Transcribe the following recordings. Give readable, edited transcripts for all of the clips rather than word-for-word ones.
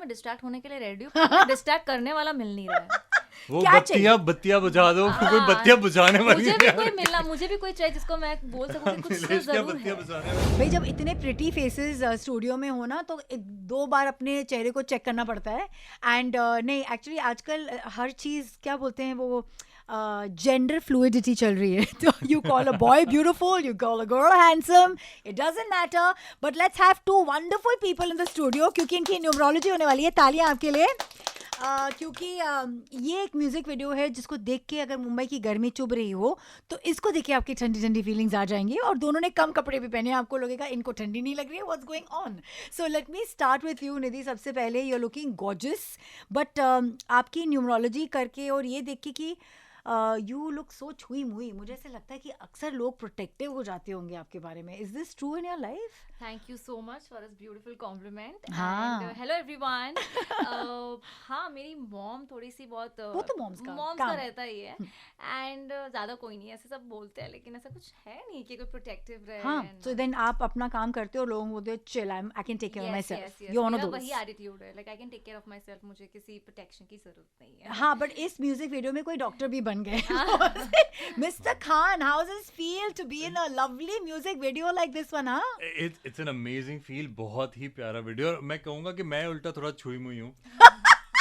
मैं डिस्ट्रैक्ट होने के लिए रेडी हूँ, डिस्ट्रैक्ट करने वाला मिल नहीं रहा है। वो बत्तियां बुझा दो, कोई बत्तियां बुझाने वाली मुझे भी कोई मिलना, मुझे भी कोई चाहिए जिसको मैं बोल सकूं कि कुछ तो जरूर है। भाई जब इतने प्रिटी फेसेस स्टूडियो में हो ना, तो 2 बार अपने चेहरे को चेक करना पड़ता है। एंड नहीं, एक्चुअली आजकल हर चीज़ क्या बोलते हैं वो जेंडर फ्लूइडिटी चल रही है। तो you call a boy beautiful, you call a girl handsome, it doesn't matter, but let's have 2 wonderful people in the studio, क्योंकि इनकी न्यूमरोलॉजी होने वाली है। तालियां आपके लिए। क्योंकि ये एक म्यूजिक वीडियो है जिसको देख के अगर मुंबई की गर्मी चुभ रही हो तो इसको देख के आपकी ठंडी ठंडी फीलिंग्स आ जाएंगी। और दोनों ने कम कपड़े भी पहने हैं, आपको लगेगा इनको ठंडी नहीं लग रही है। What's going on? So let me start with you Nidhi. सबसे पहले you are looking gorgeous, but आपकी न्यूमरोलॉजी करके और ये देख के कि यू लुक सो छुई मुई, मुझे ऐसा लगता है कि अक्सर लोग प्रोटेक्टिव हो जाते होंगे आपके बारे में। Is this true in your life? Thank you so much for this beautiful compliment. हाँ। Hello everyone. हाँ, मेरी मॉम थोड़ी सी बहुत वो तो मॉम्स का रहता ही है। एंड ज़्यादा कोई नहीं, ऐसे सब बोलते हैं लेकिन ऐसा कुछ है नहीं कि कोई प्रोटेक्टिव रहे। हाँ, सो देन आप अपना काम करते हो, लोग बोलते हो chill, I can take care of myself. You one of those. वही एटीट्यूड है, like I can take care of myself, मुझे किसी प्रोटेक्शन की जरूरत नहीं है। हाँ, बट इस म्यूजिक वीडियो में कोई डॉक्टर भी बन गए। Mister Khan, how does it feel to be in a lovely music video like this one? हाँ, इट्स एन अमेजिंग फील, बहुत ही प्यारा वीडियो। और मैं कहूंगा कि मैं उल्टा थोड़ा छुई मुई हूँ।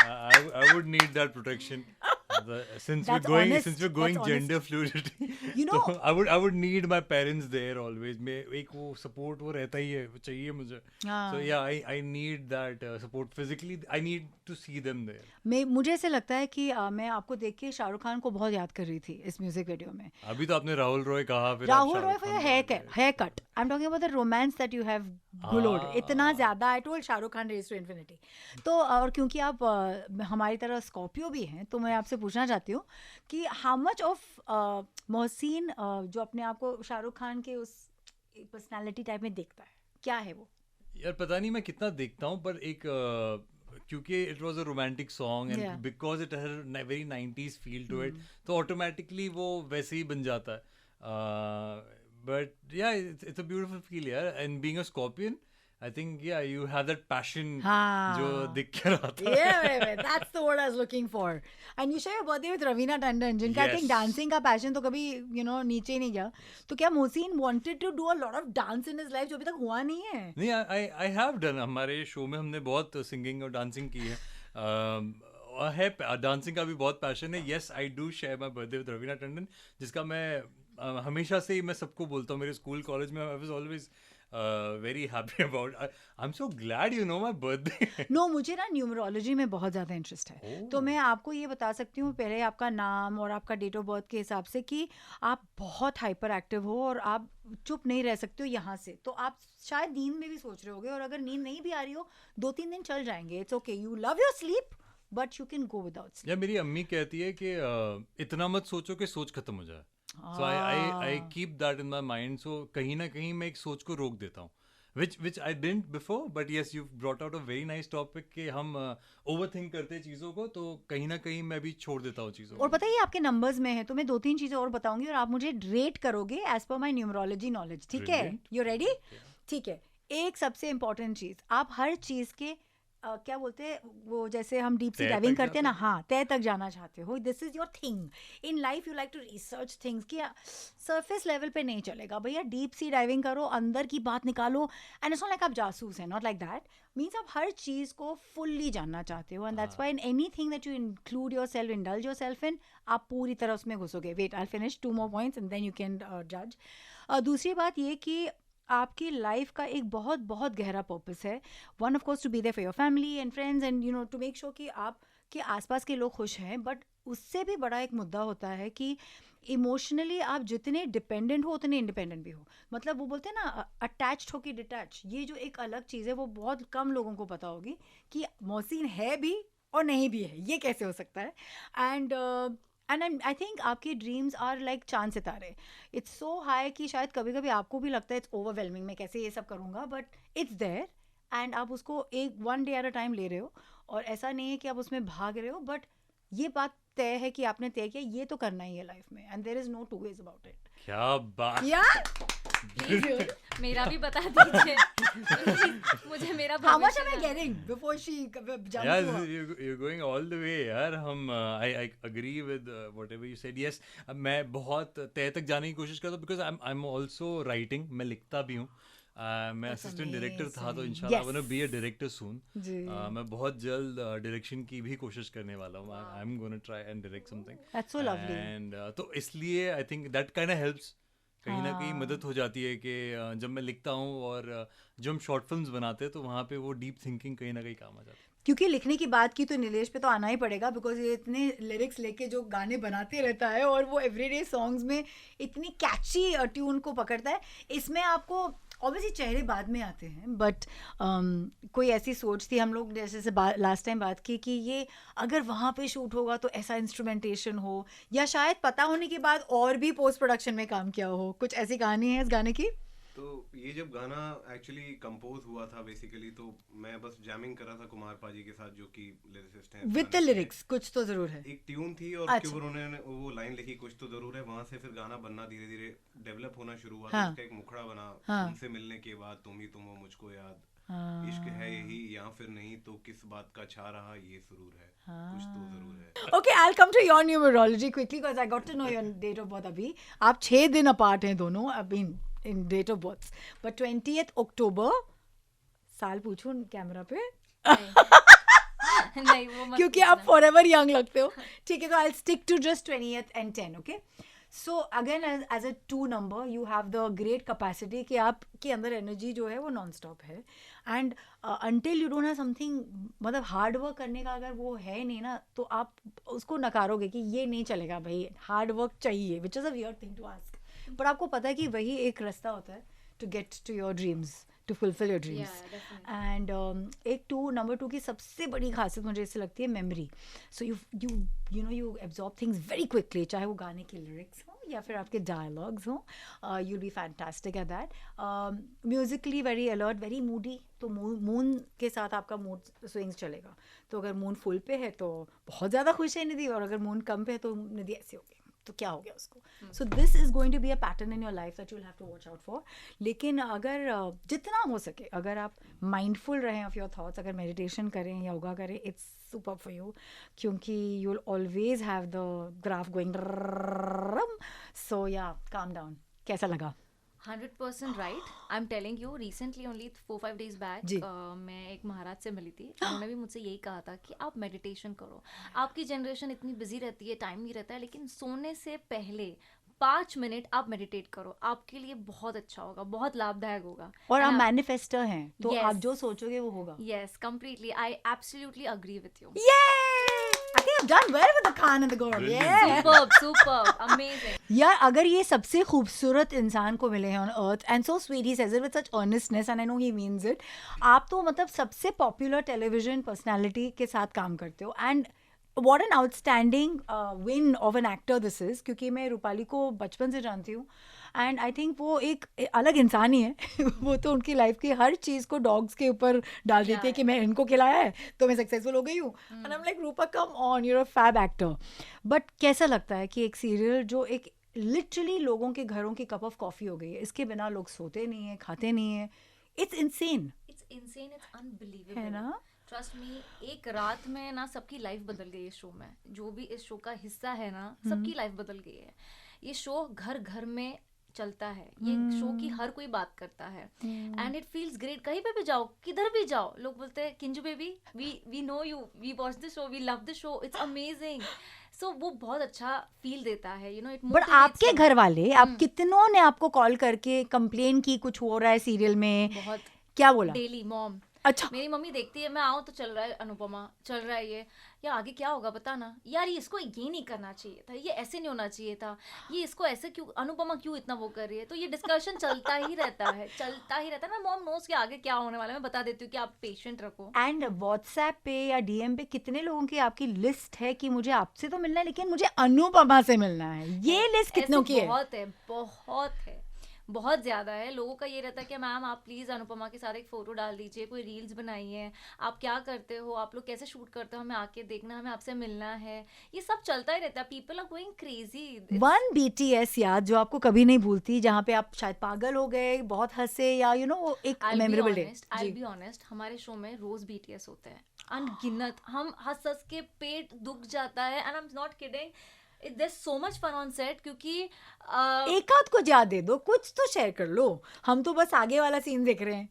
I would need that protection. Since we're going gender fluidity, you know, so I would need my parents there always. मैं एक वो support वो रहता ही है, वो चाहिए मुझे. So yeah, I need that support physically. I need to see them there. मुझे ऐसे लगता है कि मैं आपको देख के शाहरुख खान को बहुत याद कर रही थी इस म्यूजिक वीडियो में। अभी तो आपने राहुल रॉय कहा, फिर Rahul Roy for hair cut. I am talking about the romance that you have गुलोड इतना ज्यादा। I told Shahrukh Khan race to infinity. तो और क्योंकि आप हमारी तरह स्कॉर्पियो भी हैं, तो मैं आपसे पूछना चाहती हूँ कि हाउ मच ऑफ मोहसिन जो अपने आप को शाहरुख खान के उस पर्सनालिटी टाइप में देखता है, क्या है वो? यार पता नहीं मैं कितना देखता हूँ, पर एक क्योंकि it was a romantic song and because it had very 90s feel to it, तो ऑटोमेटिकली वो वैसे ही बन जाता है। But yeah it's a beautiful feel यार। And being a scorpion, I think yeah, you have that passion जो दिख कर आता है। Yeah, that's the word I was looking for. And you share your birthday with Raveena Tandon, जिनका I think dancing का passion तो कभी नीचे ही नहीं गया। तो क्या Mohsin wanted to do a lot of dance in his life जो अभी तक हुआ नहीं है? नहीं, I have done। हमारे शो में हमने बहुत सिंगिंग और डांसिंग की है। है डांसिंग का भी बहुत पैशन है। Yes, I do share my birthday with Raveena Tandon, जिसका मैं हमेशा से ही मैं सबको बोलता हूँ। मेरे स्कूल कॉलेज में I was always very happy about. I'm so glad you know my birthday. No, मुझे ना न्यूमरोलॉजी में बहुत ज़्यादा इंटरेस्ट है। तो मैं आपको ये बता सकती हूँ पहले आपका नाम और आपका डेट ऑफ बर्थ के हिसाब से कि आप बहुत हाइपर एक्टिव हो और आप चुप नहीं रह सकते हो यहाँ से। तो आप शायद नींद में भी सोच रहे होगे, और अगर नींद नहीं भी आ रही हो 2-3 दिन चल जाएंगे। It's okay, you love your sleep but you can go without sleep. या मेरी अम्मी कहती है कि इतना मत सोचो कि सोच खत्म हो जाए। So I keep that in my mind. So कहीं ना कहीं मैं एक सोच को रोक देता हूँ, which I didn't before. But yes, you've brought out a very nice topic कि हम overthink करते हैं चीज़ों को, तो कहीं ना कहीं मैं भी छोड़ देता हूँ चीज़ों को। और पता है ये आपके नंबर्स में है, तो मैं 2-3 चीज़ें और बताऊंगी और आप मुझे रेट करोगे एज पर माई न्यूमरोलॉजी नॉलेज। ठीक है? You ready? ठीक है। एक सबसे इम्पॉर्टेंट चीज़, आप हर चीज़ के क्या बोलते हैं वो, जैसे हम डीप सी डाइविंग करते हैं ना, हाँ, तय तक जाना चाहते हो। This is your thing in life, you like to research things कि सरफेस लेवल पे नहीं चलेगा भैया। डीप सी डाइविंग करो, अंदर की बात निकालो। एंड इट्स नॉट लाइक आप जासूस हैं, नॉट लाइक दैट। मीन्स आप हर चीज़ को फुल्ली जानना चाहते हो, and that's why in anything that you include yourself, indulge yourself in, आप पूरी तरह उसमें घुसोगे। Wait, I finish 2 more points and then you can जज। दूसरी बात ये कि आपकी लाइफ का एक बहुत बहुत गहरा पर्पस है। One of course to be there for your family and friends and to make sure कि आपके आसपास के लोग खुश हैं। बट उससे भी बड़ा एक मुद्दा होता है कि इमोशनली आप जितने डिपेंडेंट हो उतने इंडिपेंडेंट भी हो। मतलब वो बोलते हैं ना अटैच्ड हो कि डिटैच, ये जो एक अलग चीज़ है वो बहुत कम लोगों को पता होगी कि मोहसिन है भी और नहीं भी है, ये कैसे हो सकता है। एंड आई थिंक आपके ड्रीम्स आर लाइक चांद सितारे। इट्स सो हाई कि शायद कभी कभी आपको भी लगता है इट्स ओवरवेलमिंग, मैं कैसे ये सब करूँगा, बट इट्स देयर एंड आप उसको एक 1 day at a time ले रहे हो। और ऐसा नहीं है कि आप उसमें भाग रहे हो, बट ये बात तय है कि आपने तय किया ये तो करना ही है लाइफ में, and there is no two ways about it. क्या बात. प्लीज मेरा भी बता दीजिए. मुझे मेरा How much भविष्य am I का- getting before she jumps Yeah, to her? you're going all the way यार. हम I agree with whatever you said. Yes, मैं बहुत तय तक जाने की कोशिश करता हूँ because I'm also writing. मैं लिखता भी हूँ. मैं That's असिस्टेंट डायरेक्टर था, तो amazing. इंशाल्लाह Yes. I wanna be a director soon. जी. मैं बहुत जल्द डायरेक्शन की भी कोशिश करने वाला हूँ. I'm gonna try and direct something. That's so lovely. And तो इसलिए I think that kind of helps. कहीं ना कहीं मदद हो जाती है कि जब मैं लिखता हूँ और जब हम शॉर्ट फिल्म्स बनाते हैं तो वहाँ पे वो डीप थिंकिंग कहीं ना कहीं काम आ जाती है. क्योंकि लिखने की बात की तो नीलेश पे तो आना ही पड़ेगा, बिकॉज ये इतने लिरिक्स लेके जो गाने बनाते रहता है और वो एवरीडे सॉन्ग्स में इतनी कैची ट्यून को पकड़ता है. इसमें आपको ऑब्वियसली चेहरे बाद में आते हैं, बट कोई ऐसी सोच थी, हम लोग जैसे लास्ट टाइम बात की कि ये अगर वहाँ पे शूट होगा तो ऐसा इंस्ट्रूमेंटेशन हो, या शायद पता होने के बाद और भी पोस्ट प्रोडक्शन में काम किया हो. कुछ ऐसी कहानी है इस गाने की? तो ये जब गाना एक्चुअली कंपोज हुआ था बेसिकली, तो मैं बस जैमिंग कर रहा था कुमार पाजी के साथ, जो कि लिरिसिस्ट हैं. विद द लिरिक्स कुछ तो जरूर है. एक ट्यून थी और अच्छा. उसके ऊपर उन्होंने वो लाइन लिखी कुछ तो जरूर है. वहां से फिर गाना बनना धीरे धीरे डेवलप होना शुरू हुआ. हाँ. तो उसका एक मुखड़ा बना. हाँ. तुमसे मिलने के बाद तुम ही तुम हो मुझको याद. हाँ. इश्क है यही या फिर नहीं, तो किस बात का छा रहा ये सुरूर है. कुछ तो जरूर है. Okay, I'll come to your numerology quickly because I got to know your date of birth अभी. आप 6 दिन अपार्ट हैं दोनों, I mean in date of birth. But 20th October, साल पूछूं कैमरा पे? नहीं वो मत क्योंकि आप forever young लगते हो. ठीक है, तो I'll stick to just 20th and 10, okay? So again, as a 2 number, you have the great capacity कि आपके अंदर एनर्जी जो है वो नॉन स्टॉप है. And until you don't have something, मतलब हार्ड वर्क करने का अगर वो है नहीं ना, तो आप उसको नकारोगे कि ये नहीं चलेगा भाई, हार्ड वर्क चाहिए, which is a weird thing to ask. पर आपको पता है कि वही एक रास्ता होता है to get to your dreams, to fulfil your dreams. And एक नंबर 2 की सबसे बड़ी खासियत मुझे इससे लगती है memory. So you know you absorb things very quickly, चाहे वो गाने के लिरिक्स हो या फिर आपके डायलॉग्स हो. You'll be fantastic at that. Musically very alert, very Moody. तो मून के साथ आपका मूड स्विंग्स चलेगा. तो अगर मून फुल पे है तो बहुत ज़्यादा खुश है निधि, और अगर मून कम पे है तो निधि ऐसे हो गई, तो क्या हो गया उसको. So this is going to be a pattern in your life that you will have to watch out for. लेकिन अगर जितना हो सके, अगर आप माइंडफुल रहें ऑफ योर थॉट्स, अगर मेडिटेशन करें, योगा करें, इट्स सुपर फॉर यू, क्योंकि you will always have the graph going. So या काम डाउन. कैसा लगा? 100% right. I am telling you, recently only 4-5 days back मैं एक महाराज से मिली थी. उन्होंने भी मुझसे यही कहा था कि आप मेडिटेशन करो. आपकी जनरेशन इतनी बिजी रहती है, टाइम नहीं रहता है, लेकिन सोने से पहले 5 मिनट आप मेडिटेट करो, आपके लिए बहुत अच्छा होगा, बहुत लाभदायक होगा. और आप मैनिफेस्टर हैं, तो Yes. आप जो सोचोगे वो होगा. Yes, completely. I absolutely agree with you. I think I've done well with the Khan and the girl. Yeah. Superb, amazing. यार अगर ये सबसे खूबसूरत इंसान को मिले हैं on earth, and so sweet, he says it with such earnestness and I know he means it. आप तो मतलब सबसे पॉपुलर टेलीविजन पर्सनालिटी के साथ काम करते हो, and what an outstanding win of an actor this is. क्योंकि मैं रूपाली को बचपन से जानती हूँ, एंड आई थिंक वो एक अलग इंसान ही है. वो तो उनकी लाइफ की हर चीज़ को डॉग्स के ऊपर डाल देती है कि मैं इनको खिलाया है तो मैं सक्सेसफुल हो गई हूँ. And I am like, Rupa come on, you are a fab actor. But कैसा लगता है कि एक सीरियल जो एक लिटरली लोगों के घरों की कप ऑफ कॉफ़ी हो गई है, इसके बिना लोग सोते नहीं है, खाते नहीं है. It's insane. It's unbelievable. है ना? ट्रस्ट मी, एक रात में ना सबकी लाइफ बदल गई है इस शो में. जो भी इस शो का हिस्सा है ना, सबकी लाइफ बदल गई है. ये शो घर घर में चलता है, ये शो की हर कोई बात करता है, एंड इट फील्स ग्रेट. कहीं पे भी जाओ, किधर भी जाओ, लोग बोलते हैं Kinju baby, we know you, we watch the show, we love the show, it's amazing. So वो बहुत अच्छा फील देता है, यू नो. इट बट आपके घर वाले, आप कितनों ने आपको कॉल करके कंप्लेन की कुछ हो रहा है सीरियल में? बहुत. क्या बोला? Daily mom. अच्छा. मेरी मम्मी देखती है, मैं आऊँ तो चल रहा है अनुपमा, चल रहा है ये, या आगे क्या होगा पता ना यार, ये इसको ये नहीं करना चाहिए था, ये ऐसे नहीं होना चाहिए था, ये इसको ऐसे क्यों, अनुपमा क्यों इतना वो कर रही है. तो ये डिस्कशन चलता ही रहता है, चलता ही रहता है ना. मॉम नोज के आगे क्या होने वाला है, मैं बता देती हूँ कि आप पेशेंट रखो. एंड व्हाट्सएप पे या डीएम पे कितने लोगों की आपकी लिस्ट है कि मुझे आपसे तो मिलना है लेकिन मुझे अनुपमा से मिलना है? ये लिस्ट कितनों की है? बहुत है, बहुत है. बहुत ज्यादा है। लोगों का ये रहता है कि मैम आप प्लीज अनुपमा के साथ एक फोटो डाल दीजिए, कोई रील्स बनाइए, आप क्या करते हो, आप लोग कैसे शूट करते हो, हमें आके देखना, हमें आपसे मिलना है, ये सब चलता ही रहता है। People are going crazy. One BTS याद जो आपको कभी नहीं भूलती, जहाँ पे आप शायद पागल हो गए, बहुत हंसे, या यू नो एक memorable day. I'll be honest, हमारे शो में रोज BTS होते हैं अनगिनत, हम हंस हंस के पेट दुख जाता है, and I am not kidding, there's so much fun on set क्योंकि एक आध को याद दे दो, कुछ तो शेयर कर लो, हम तो बस आगे वाला सीन देख रहे हैं।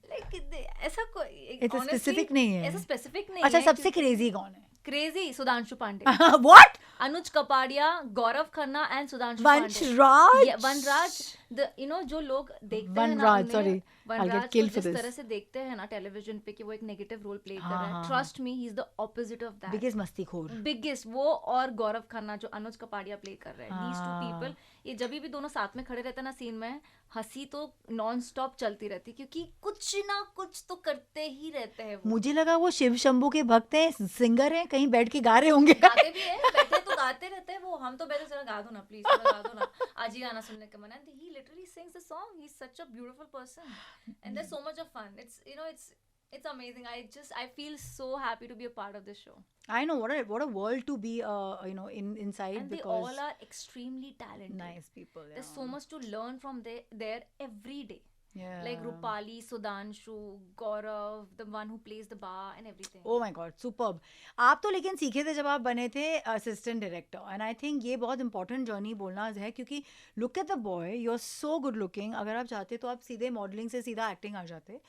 ऐसा कोई ऐसा स्पेसिफिक नहीं है। ऐसा स्पेसिफिक नहीं अच्छा, है। सबसे क्रेजी कौन है? Crazy Sudhanshu Pandey, what? Anuj Kapadia, Gaurav Khanna and Sudhanshu Vanshraj. Vanraj, जो लोग देखते हैं ना वनराज, उन्हें, sorry, I'll वनराज get को killed for जिस this. तरह से देखते हैं ना टेलीविजन पे कि वो एक नेगेटिव रोल प्ले कर हाँ, रहा है, हाँ, trust me he is the opposite of that. Biggest मस्तीखोर। बिगेस्ट वो और गौरव खन्ना जो अनुज कपाड़िया प्ले कर रहे हैं, these two people, ये जब भी दोनों साथ में खड़े रहते हैं ना सीन में, हंसी तो नॉन स्टॉप चलती रहती, क्योंकि कुछ ना कुछ तो करते ही रहते हैं वो। मुझे लगा वो शिव शंभू के भक्त हैं, सिंगर हैं, कहीं बैठ के गा रहे होंगे। गाते भी है, बैठे तो गाते रहते हैं वो, हम तो बैठे जरा गा दो ना प्लीज, गा दो ना, आज ही गाना सुनने का मन है। He literally sings the song, he's such a beautiful person and there's so much of fun, it's amazing. I feel so happy to be a part of this show. I know, what a world to be inside, And they because all are extremely talented. nice people. Yeah. There's so much to learn from there every day. Yeah. Like Rupali, Sudhanshu, Gaurav, the one who plays the bar and everything. Oh my God, superb. आप तो लेकिन सीखे थे जब आप बने थे assistant director, and I think ये बहुत इंपॉर्टेंट जर्नी बोलना है, क्योंकि look at the boy, you are so good looking. अगर आप चाहते तो आप सीधे मॉडलिंग से सीधा एक्टिंग आ जाते।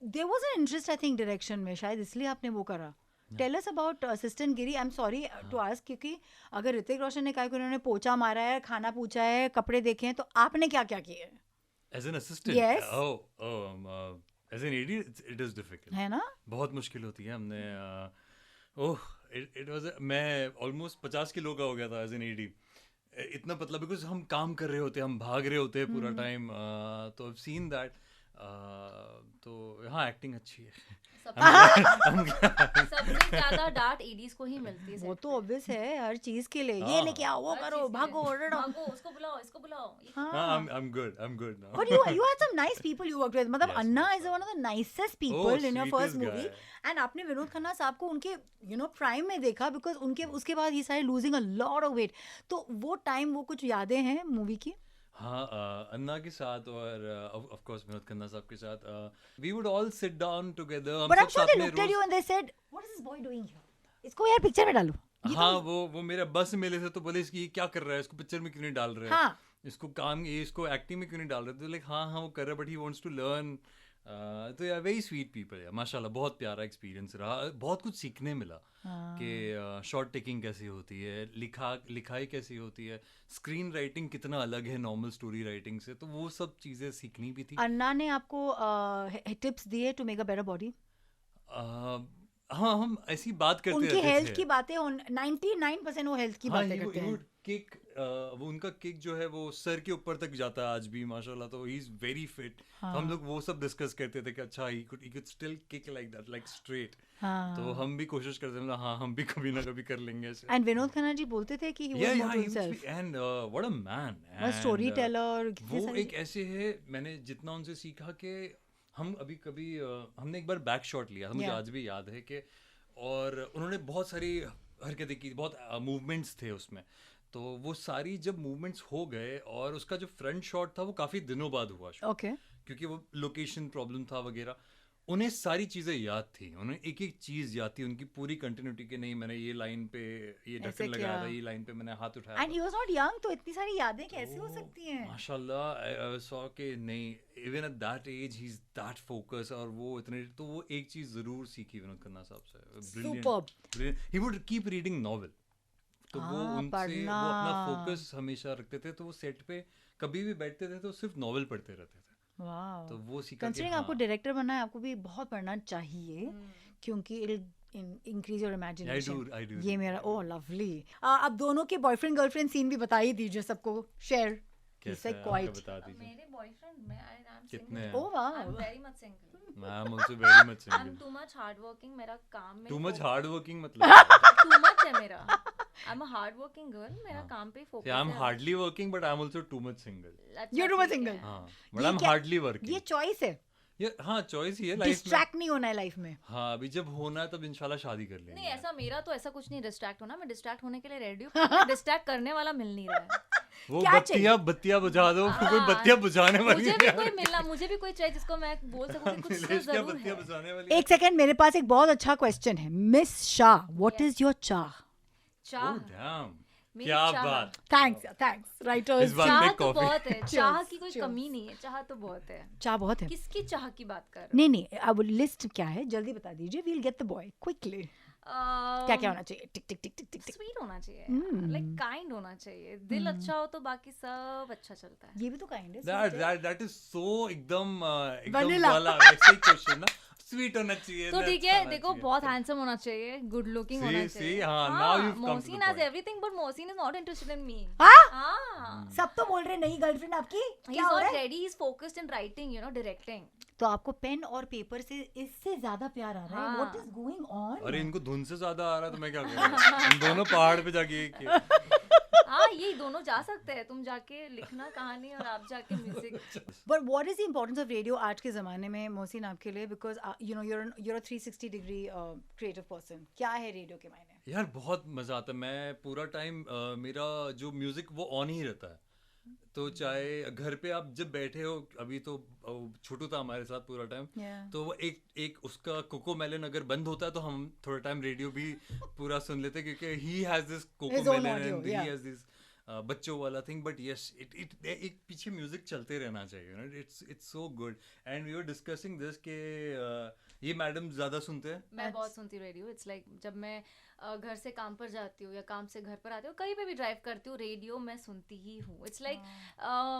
There was an interest I think direction में, शायद इसलिए आपने वो करा। टेल अस अबाउट असिस्टेंट गिरी। I am sorry to ask, क्योंकि अगर ऋतिक रोशन ने कहा कि उन्होंने पोछा मारा है, खाना पूछा है, कपड़े देखे हैं, तो आपने क्या क्या किए? As an assistant? Yes. As an AD, it is difficult. है ना? बहुत मुश्किल होती है। हमने it was मैं almost 50 किलो का हो गया था as an AD। इतना पतला, because हम काम कर रहे होते हैं, हम भाग रहे होते हैं पूरा टाइम, तो I've seen that। तो हाँ, एक्टिंग अच्छी है। सबसे ज्यादा डांट एडीज को ही मिलती है। वो तो ऑब्वियस है, हर चीज के लिए, ये लेके आओ, वो करो, भागो, भागो, उसको बुलाओ, इसको बुलाओ। I'm good now। But you had some nice people you worked with. मतलब अन्ना is one of the nicest people in your first movie. And आपने विनोद खन्ना साहब को उनके प्राइम में देखा, because उसके बाद he started losing a lot of weight. तो वो टाइम, वो कुछ यादें हैं मूवी की? हाँ, अन्ना के साथ और of course विनोद खन्ना साहब के साथ, we would all sit down together। But I'm sure they looked at you and they said, what is this boy doing here? इसको यार पिक्चर में डालो। हाँ, वो मेरा बस मिले थे तो बोले इसकी ये क्या कर रहा है, इसको पिक्चर में क्यों नहीं डाल रहे हैं, हाँ। इसको एक्टिंग में क्यों नहीं डाल रहे? तो लाइक हाँ वो कर रहा है, but he wants to learn. तो यार वेरी स्वीट पीपल है, माशाल्लाह। बहुत प्यारा एक्सपीरियंस रहा, बहुत कुछ सीखने मिला कि शॉट टेकिंग कैसी होती है, लिखाई कैसी होती है, स्क्रीन राइटिंग कितना अलग है नॉर्मल स्टोरी राइटिंग से, तो वो सब चीज़ें सीखनी भी थी। अन्ना ने आपको टिप्स दिए to make a better body? हाँ, हम ऐसी बात करते उनकी रहते हेल्थ थे। की बातें, 99% वो हेल्थ की बातें करते हैं। किक, वो उनका किक जो है वो सर के ऊपर तक जाता है आज भी माशाल्लाह, तो ही इज वेरी फिट। हम लोग वो सब डिस्कस करते थे कि अच्छा he could still kick like that, like straight. तो हम भी कोशिश करते थे, हाँ हम भी कभी ना कभी कर लेंगे ऐसे। एंड विनोद खन्ना जी बोलते थे कि he was more to himself. And what a man, a storyteller, वो एक ऐसे है, मैंने जितना उनसे सीखा कि हम कभी हमने एक बार बैक शॉट लिया था, मुझे आज भी याद है कि, और उन्होंने बहुत सारी हरकतें की, बहुत मूवमेंट्स थे उसमें, तो वो सारी जब मूवमेंट्स हो गए, और उसका जो फ्रंट शॉट था वो काफ़ी दिनों बाद हुआ ओके, क्योंकि वो लोकेशन प्रॉब्लम था वगैरह। उन्हें सारी चीज़ें याद थी, उन्हें एक एक चीज़ याद थी, उनकी पूरी कंटिन्यूटी के, नहीं मैंने ये लाइन पे ये ढक्कन लगाया था, ये लाइन पे मैंने हाथ उठाया, and he was not young, तो इतनी सारी यादें कैसे हो सकती हैं? माशाल्लाह। आई सॉ के नहीं, even at that age he is that focus, और वो इतने, तो वो एक चीज़ ज़रूर सीखी विनोद खन्ना साहब से, brilliant. He would keep reading novel, तो वो उनसे वो अपना फोकस हमेशा रखते थे, तो वो सेट पे कभी भी बैठते थे तो सिर्फ नॉवेल पढ़ते रहते थे। वाओ, तो वो सीखा। कंसीडरिंग आपको डायरेक्टर बनना है, आपको भी बहुत पढ़ना चाहिए, क्योंकि इट इंक्रीज योर इमेजिनेशन। ये मेरा ओह लवली। अब दोनों के बॉयफ्रेंड गर्लफ्रेंड सीन भी बता ही दीजिए सबको, शेयर। मेरे बॉयफ्रेंड में आई एम कितने? Oh wow, I am very much single. I am also very much single. I am too much hard working, मेरा काम में टू मच हार्ड वर्किंग मतलब टू मच है मेरा। I'm a hard working girl. मेरा हाँ. काम पे See, focus I'm hardly working, but I'm also too much single. You're too much single. हाँ, but ये I'm क्या- hardly working. ये चॉइस है, ये हाँ चॉइस ही है लाइफ में. डिस्ट्रैक्ट नहीं होना है लाइफ में. हाँ अभी जब होना है तब इंशाल्लाह शादी कर लेंगे. नहीं ऐसा मेरा तो ऐसा कुछ नहीं डिस्ट्रैक्ट होना. मैं डिस्ट्रैक्ट होने के लिए रेडी हूँ. डिस्ट्रैक्ट करने वाला मिल नहीं रहा है. वो क्या चाहिए? बत्तियां बुझा दो. हाँ. कोई बत्तियां बुझाने वाली मुझे है भी यार. कोई मिलना, मुझे भी कोई चाहिए जिसको मैं बोल सकूं कि कुछ तो नीलेश क्या जरूर बत्तियां है. बुझाने वाली है? एक सेकंड, मेरे पास एक बहुत अच्छा क्वेश्चन है. Miss Shah, what Yes. Is your चाह? चाह, Oh, damn. मेरी क्या चाह. बात. Thanks writers. इस बार चाह में तो coffee. बहुत है. चाह Cheers, की कोई cheers. कमी नहीं है. चाह तो बहुत है. चाह बहुत है. किसकी चाह की बात कर रहे नहीं नहीं, अब लिस्ट क्या है जल्दी बता दीजिए. We'll get the boy quickly. हो? क्या क्या होना चाहिए? टिक टिक टिक टिक टिक टिक. स्वीट होना चाहिए, Hmm. लाइक काइंड होना चाहिए. दिल अच्छा हो तो बाकी सब अच्छा चलता है. ये भी तो काइंड है. That is so एकदम Vanilla. वाला वैसे ही क्वेश्चन ना. स्वीट होना चाहिए. तो nuts ठीक है, खाना देखो चाहिए. बहुत हैंडसम होना चाहिए, गुड लुकिंग See, होना see, चाहिए. हाँ, now you've come to the Mohsin has point. Everything but Mohsin is not interested in me. हाँ? हाँ, सब तो बोल रहे नहीं गर्लफ्रेंड आपकी. ही क्या इज हो नॉट रहा है? Ready. He is focused in writing, you know, directing. तो आपको पेन और पेपर से इससे ज्यादा प्यार आ रहा है. हाँ. What is going on? अरे इनको धुन से ज्यादा आ रहा है तो मैं क्या करूँ. हम दोनों पहाड़ पे जाके ये किए. हाँ, ये दोनों जा सकते हैं. तुम जाके लिखना कहानी और आप जाके music. But what is the importance of radio आज के जमाने में मोहसिन आपके लिए? Because you know you're a 360 degree creative person. क्या है रेडियो के मायने? यार बहुत मजा आता है. मैं पूरा टाइम मेरा जो म्यूजिक वो ऑन ही रहता है. तो चाहे घर पे आप जब बैठे हो, अभी तो छोटू था हमारे साथ पूरा टाइम. Yeah. तो वो एक उसका कोको मेलन अगर बंद होता है तो हम थोड़ा टाइम रेडियो भी पूरा सुन लेते हैं क्योंकि he has this coco His own melon audio, and he yeah. Has this बच्चों वाला थिंग. बट यस इट एक पीछे म्यूजिक चलते रहना चाहिए. It's so good. And we were discussing this के ये मैडम ज्यादा सुनते हैं. मैं बहुत सुनती हूँ रेडियो. इट्स लाइक जब मैं घर से काम पर जाती हूँ या काम से घर पर आती हूँ, कहीं पे भी ड्राइव करती हूँ, रेडियो मैं सुनती ही हूँ. इट्स लाइक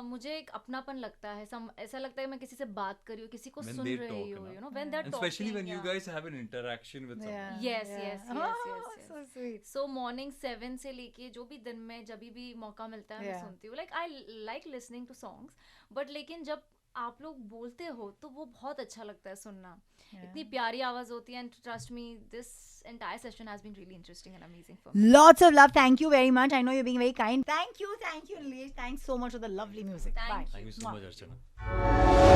मुझे एक अपनापन लगता है. ऐसा लगता है मैं किसी से बात कर रही हूँ, किसी को When सुन they रही talk, हूँ, ना. You know, when they are And talking. especially when you guys have an interaction with someone. Yes, yes, yes, yes. So sweet. So morning 7 से लेके जो भी दिन में जब भी मौका मिलता है मैं Yeah. सुनती हूँ. Like I like listening to songs. But लेकिन जब आप लोग बोलते हो तो वो बहुत अच्छा लगता है सुनना. इतनी प्यारी आवाज होती है. And trust me, this entire session has been really interesting and amazing for me. Lots of love. Thank you very much. I know you're being very kind. Thank you, Nilesh. Thanks so much for the lovely music. Thank Bye. you. Thank you so much, Archana.